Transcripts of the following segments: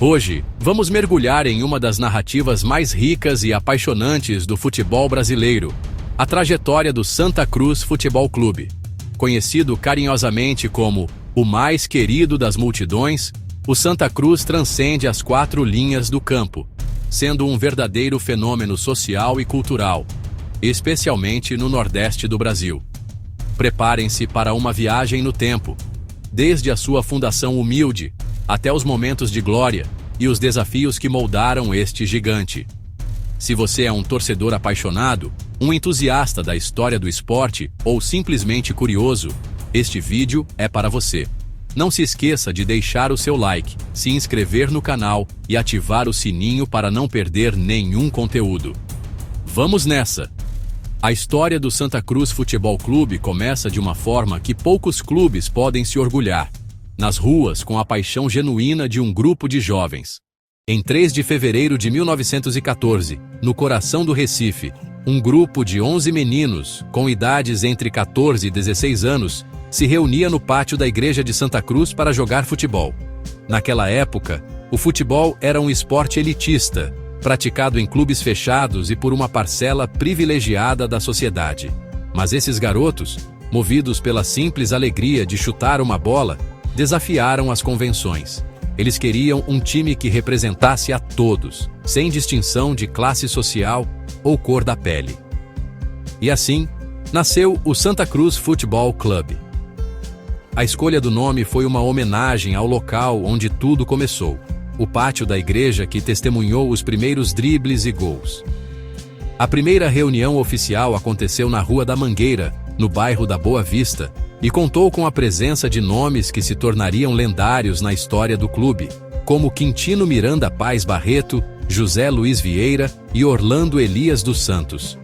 Hoje, vamos mergulhar em uma das narrativas mais ricas e apaixonantes do futebol brasileiro, a trajetória do Santa Cruz Futebol Clube. Conhecido carinhosamente como o mais querido das multidões, o Santa Cruz transcende as 4 linhas do campo, sendo um verdadeiro fenômeno social e cultural, especialmente no Nordeste do Brasil. Preparem-se para uma viagem no tempo, desde a sua fundação humilde até os momentos de glória e os desafios que moldaram este gigante. Se você é um torcedor apaixonado, um entusiasta da história do esporte ou simplesmente curioso, este vídeo é para você. Não se esqueça de deixar o seu like, se inscrever no canal e ativar o sininho para não perder nenhum conteúdo. Vamos nessa! A história do Santa Cruz Futebol Clube começa de uma forma que poucos clubes podem se orgulhar. Nas ruas, com a paixão genuína de um grupo de jovens. Em 3 de fevereiro de 1914, no coração do Recife, um grupo de 11 meninos, com idades entre 14 e 16 anos, se reunia no pátio da Igreja de Santa Cruz para jogar futebol. Naquela época, o futebol era um esporte elitista, praticado em clubes fechados e por uma parcela privilegiada da sociedade. Mas esses garotos, movidos pela simples alegria de chutar uma bola, desafiaram as convenções. Eles queriam um time que representasse a todos, sem distinção de classe social ou cor da pele. E assim, nasceu o Santa Cruz Futebol Clube. A escolha do nome foi uma homenagem ao local onde tudo começou, o pátio da igreja que testemunhou os primeiros dribles e gols. A primeira reunião oficial aconteceu na Rua da Mangueira, no bairro da Boa Vista, e contou com a presença de nomes que se tornariam lendários na história do clube, como Quintino Miranda Paz Barreto, José Luiz Vieira e Orlando Elias dos Santos.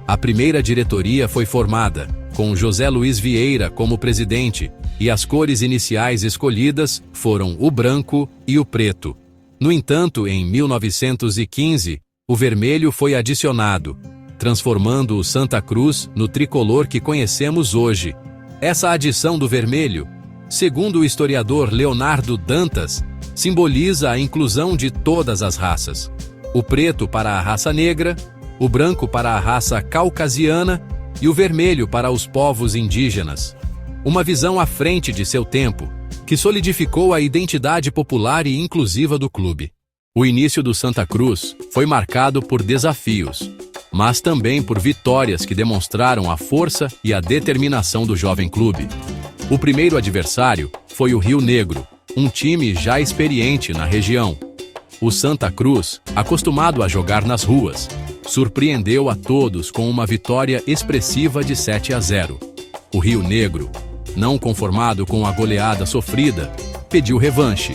A primeira diretoria foi formada, com José Luiz Vieira como presidente, e as cores iniciais escolhidas foram o branco e o preto. No entanto, em 1915, o vermelho foi adicionado, transformando o Santa Cruz no tricolor que conhecemos hoje. Essa adição do vermelho, segundo o historiador Leonardo Dantas, simboliza a inclusão de todas as raças. O preto para a raça negra, o branco para a raça caucasiana e o vermelho para os povos indígenas. Uma visão à frente de seu tempo, que solidificou a identidade popular e inclusiva do clube. O início do Santa Cruz foi marcado por desafios, mas também por vitórias que demonstraram a força e a determinação do jovem clube. O primeiro adversário foi o Rio Negro, um time já experiente na região. O Santa Cruz, acostumado a jogar nas ruas, surpreendeu a todos com uma vitória expressiva de 7-0. O Rio Negro, não conformado com a goleada sofrida, pediu revanche,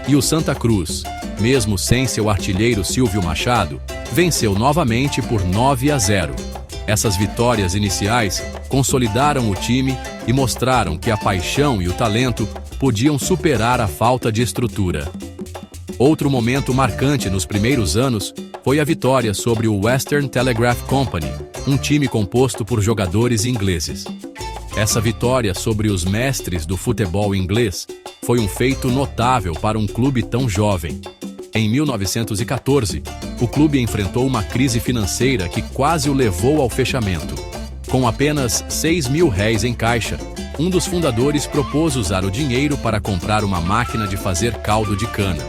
e o Santa Cruz, mesmo sem seu artilheiro Silvio Machado, venceu novamente por 9-0. Essas vitórias iniciais consolidaram o time e mostraram que a paixão e o talento podiam superar a falta de estrutura. Outro momento marcante nos primeiros anos foi a vitória sobre o Western Telegraph Company, um time composto por jogadores ingleses. Essa vitória sobre os mestres do futebol inglês foi um feito notável para um clube tão jovem. Em 1914, o clube enfrentou uma crise financeira que quase o levou ao fechamento. Com apenas R$6.000 em caixa, um dos fundadores propôs usar o dinheiro para comprar uma máquina de fazer caldo de cana.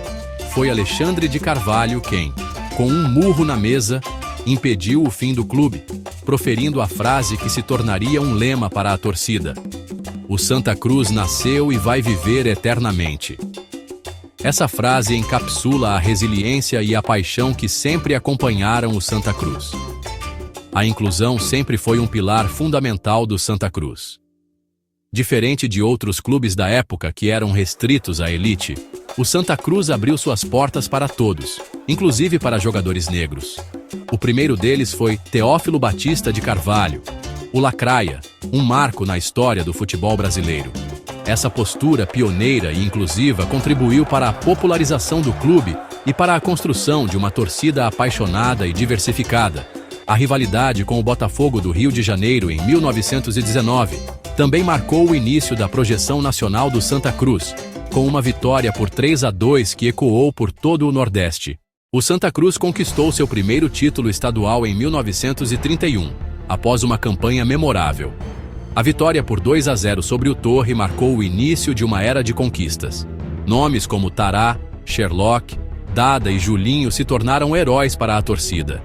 Foi Alexandre de Carvalho quem, com um murro na mesa, impediu o fim do clube, proferindo a frase que se tornaria um lema para a torcida: "O Santa Cruz nasceu e vai viver eternamente." Essa frase encapsula a resiliência e a paixão que sempre acompanharam o Santa Cruz. A inclusão sempre foi um pilar fundamental do Santa Cruz. Diferente de outros clubes da época que eram restritos à elite, o Santa Cruz abriu suas portas para todos, inclusive para jogadores negros. O primeiro deles foi Teófilo Batista de Carvalho, o Lacraia, um marco na história do futebol brasileiro. Essa postura pioneira e inclusiva contribuiu para a popularização do clube e para a construção de uma torcida apaixonada e diversificada. A rivalidade com o Botafogo do Rio de Janeiro em 1919 também marcou o início da projeção nacional do Santa Cruz, com uma vitória por 3-2 que ecoou por todo o Nordeste. O Santa Cruz conquistou seu primeiro título estadual em 1931, após uma campanha memorável. A vitória por 2-0 sobre o Torre marcou o início de uma era de conquistas. Nomes como Tará, Sherlock, Dada e Julinho se tornaram heróis para a torcida.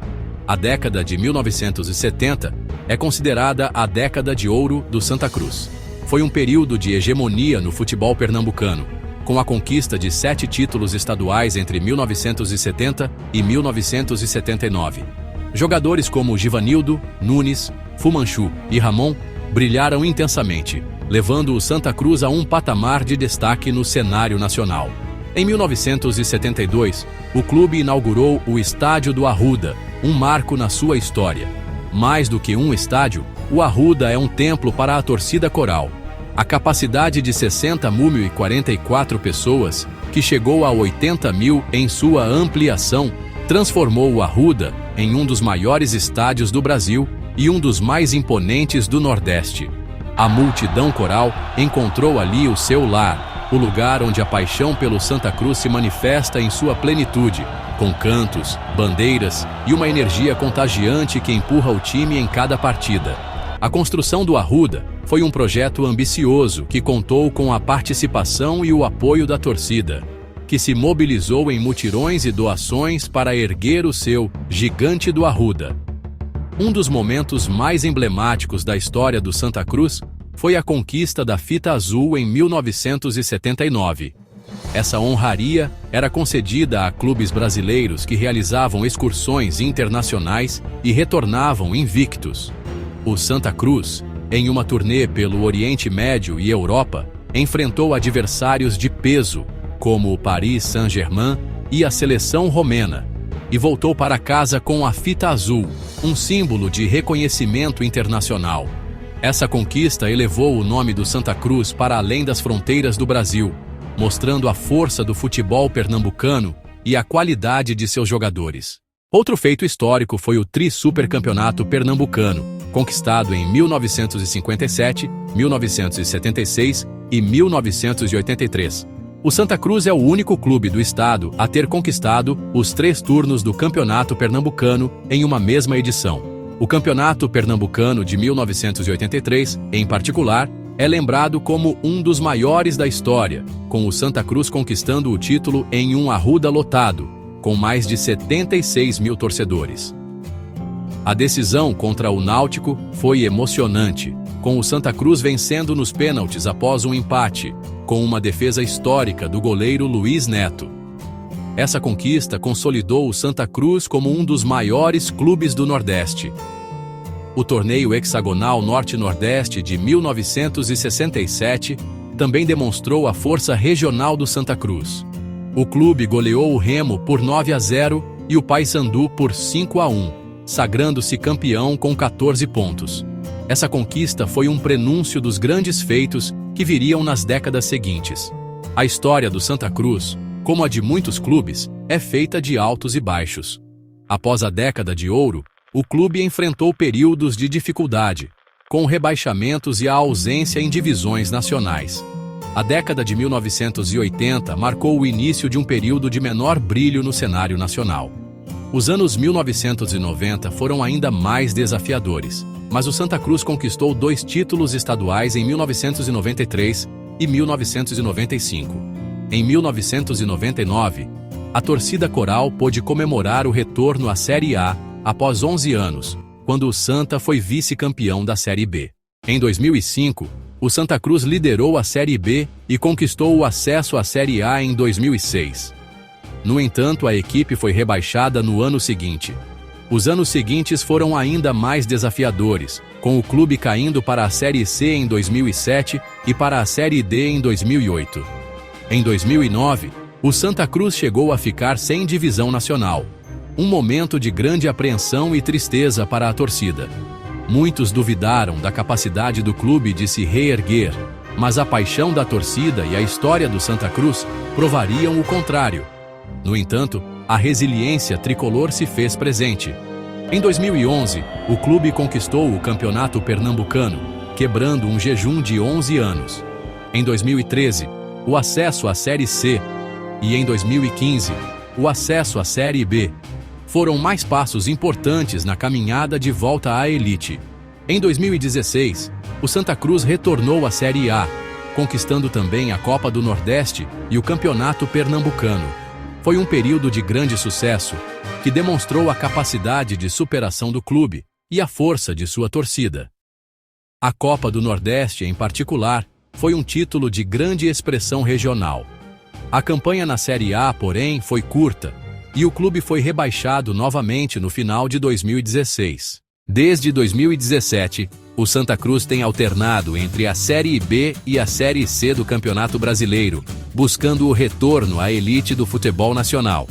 A década de 1970 é considerada a década de ouro do Santa Cruz. Foi um período de hegemonia no futebol pernambucano, com a conquista de 7 títulos estaduais entre 1970 e 1979. Jogadores como Givanildo, Nunes, Fumanchu e Ramon brilharam intensamente, levando o Santa Cruz a um patamar de destaque no cenário nacional. Em 1972, o clube inaugurou o Estádio do Arruda, um marco na sua história. Mais do que um estádio, o Arruda é um templo para a torcida coral. A capacidade de 60.044 pessoas, que chegou a 80.000 em sua ampliação, transformou o Arruda em um dos maiores estádios do Brasil e um dos mais imponentes do Nordeste. A multidão coral encontrou ali o seu lar, o lugar onde a paixão pelo Santa Cruz se manifesta em sua plenitude, com cantos, bandeiras e uma energia contagiante que empurra o time em cada partida. A construção do Arruda foi um projeto ambicioso que contou com a participação e o apoio da torcida, que se mobilizou em mutirões e doações para erguer o seu Gigante do Arruda. Um dos momentos mais emblemáticos da história do Santa Cruz foi a conquista da fita azul em 1979. Essa honraria era concedida a clubes brasileiros que realizavam excursões internacionais e retornavam invictos. O Santa Cruz, em uma turnê pelo Oriente Médio e Europa, enfrentou adversários de peso, como o Paris Saint-Germain e a seleção romena, e voltou para casa com a fita azul, um símbolo de reconhecimento internacional. Essa conquista elevou o nome do Santa Cruz para além das fronteiras do Brasil, mostrando a força do futebol pernambucano e a qualidade de seus jogadores. Outro feito histórico foi o Tri-Supercampeonato Pernambucano, conquistado em 1957, 1976 e 1983. O Santa Cruz é o único clube do estado a ter conquistado os 3 turnos do Campeonato Pernambucano em uma mesma edição. O Campeonato Pernambucano de 1983, em particular, é lembrado como um dos maiores da história, com o Santa Cruz conquistando o título em um Arruda lotado, com mais de 76.000 torcedores. A decisão contra o Náutico foi emocionante, com o Santa Cruz vencendo nos pênaltis após um empate, com uma defesa histórica do goleiro Luiz Neto. Essa conquista consolidou o Santa Cruz como um dos maiores clubes do Nordeste. O torneio hexagonal Norte-Nordeste de 1967 também demonstrou a força regional do Santa Cruz. O clube goleou o Remo por 9-0 e o Paysandu por 5-1, sagrando-se campeão com 14 pontos. Essa conquista foi um prenúncio dos grandes feitos que viriam nas décadas seguintes. A história do Santa Cruz, como a de muitos clubes, é feita de altos e baixos. Após a década de ouro, o clube enfrentou períodos de dificuldade, com rebaixamentos e a ausência em divisões nacionais. A década de 1980 marcou o início de um período de menor brilho no cenário nacional. Os anos 1990 foram ainda mais desafiadores, mas o Santa Cruz conquistou 2 títulos estaduais em 1993 e 1995. Em 1999, a torcida coral pôde comemorar o retorno à Série A após 11 anos, quando o Santa foi vice-campeão da Série B. Em 2005, o Santa Cruz liderou a Série B e conquistou o acesso à Série A em 2006. No entanto, a equipe foi rebaixada no ano seguinte. Os anos seguintes foram ainda mais desafiadores, com o clube caindo para a Série C em 2007 e para a Série D em 2008. Em 2009, o Santa Cruz chegou a ficar sem divisão nacional. Um momento de grande apreensão e tristeza para a torcida. Muitos duvidaram da capacidade do clube de se reerguer, mas a paixão da torcida e a história do Santa Cruz provariam o contrário. No entanto, a resiliência tricolor se fez presente. Em 2011, o clube conquistou o Campeonato Pernambucano, quebrando um jejum de 11 anos. Em 2013, o acesso à Série C e, em 2015, o acesso à Série B. Foram mais passos importantes na caminhada de volta à elite. Em 2016, o Santa Cruz retornou à Série A, conquistando também a Copa do Nordeste e o Campeonato Pernambucano. Foi um período de grande sucesso, que demonstrou a capacidade de superação do clube e a força de sua torcida. A Copa do Nordeste, em particular, foi um título de grande expressão regional. A campanha na Série A, porém, foi curta, e o clube foi rebaixado novamente no final de 2016. Desde 2017, o Santa Cruz tem alternado entre a Série B e a Série C do Campeonato Brasileiro, buscando o retorno à elite do futebol nacional.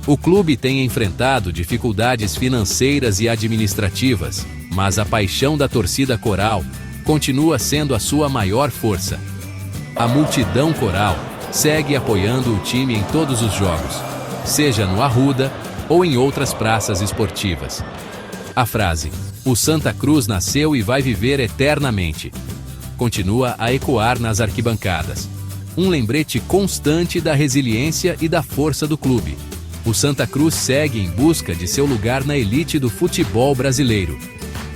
O clube tem enfrentado dificuldades financeiras e administrativas, mas a paixão da torcida coral continua sendo a sua maior força. A multidão coral segue apoiando o time em todos os jogos, seja no Arruda ou em outras praças esportivas. A frase "O Santa Cruz nasceu e vai viver eternamente" continua a ecoar nas arquibancadas. Um lembrete constante da resiliência e da força do clube. O Santa Cruz segue em busca de seu lugar na elite do futebol brasileiro.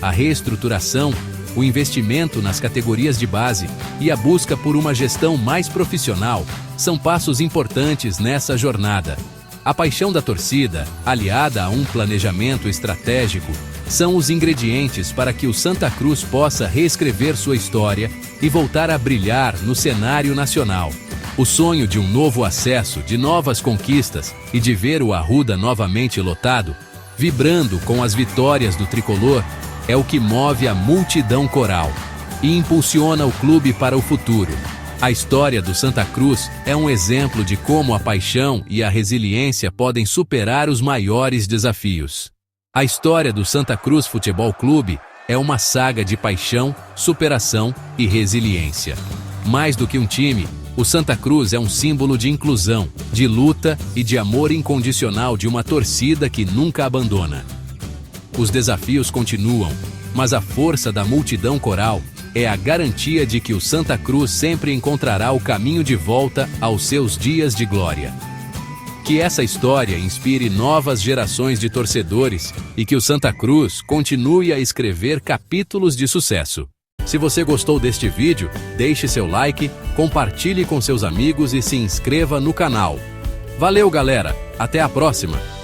A reestruturação, o investimento nas categorias de base e a busca por uma gestão mais profissional são passos importantes nessa jornada. A paixão da torcida, aliada a um planejamento estratégico, são os ingredientes para que o Santa Cruz possa reescrever sua história e voltar a brilhar no cenário nacional. O sonho de um novo acesso, de novas conquistas e de ver o Arruda novamente lotado, vibrando com as vitórias do tricolor, é o que move a multidão coral e impulsiona o clube para o futuro. A história do Santa Cruz é um exemplo de como a paixão e a resiliência podem superar os maiores desafios. A história do Santa Cruz Futebol Clube é uma saga de paixão, superação e resiliência. Mais do que um time, o Santa Cruz é um símbolo de inclusão, de luta e de amor incondicional de uma torcida que nunca abandona. Os desafios continuam, mas a força da multidão coral é a garantia de que o Santa Cruz sempre encontrará o caminho de volta aos seus dias de glória. Que essa história inspire novas gerações de torcedores e que o Santa Cruz continue a escrever capítulos de sucesso. Se você gostou deste vídeo, deixe seu like, compartilhe com seus amigos e se inscreva no canal. Valeu, galera! Até a próxima!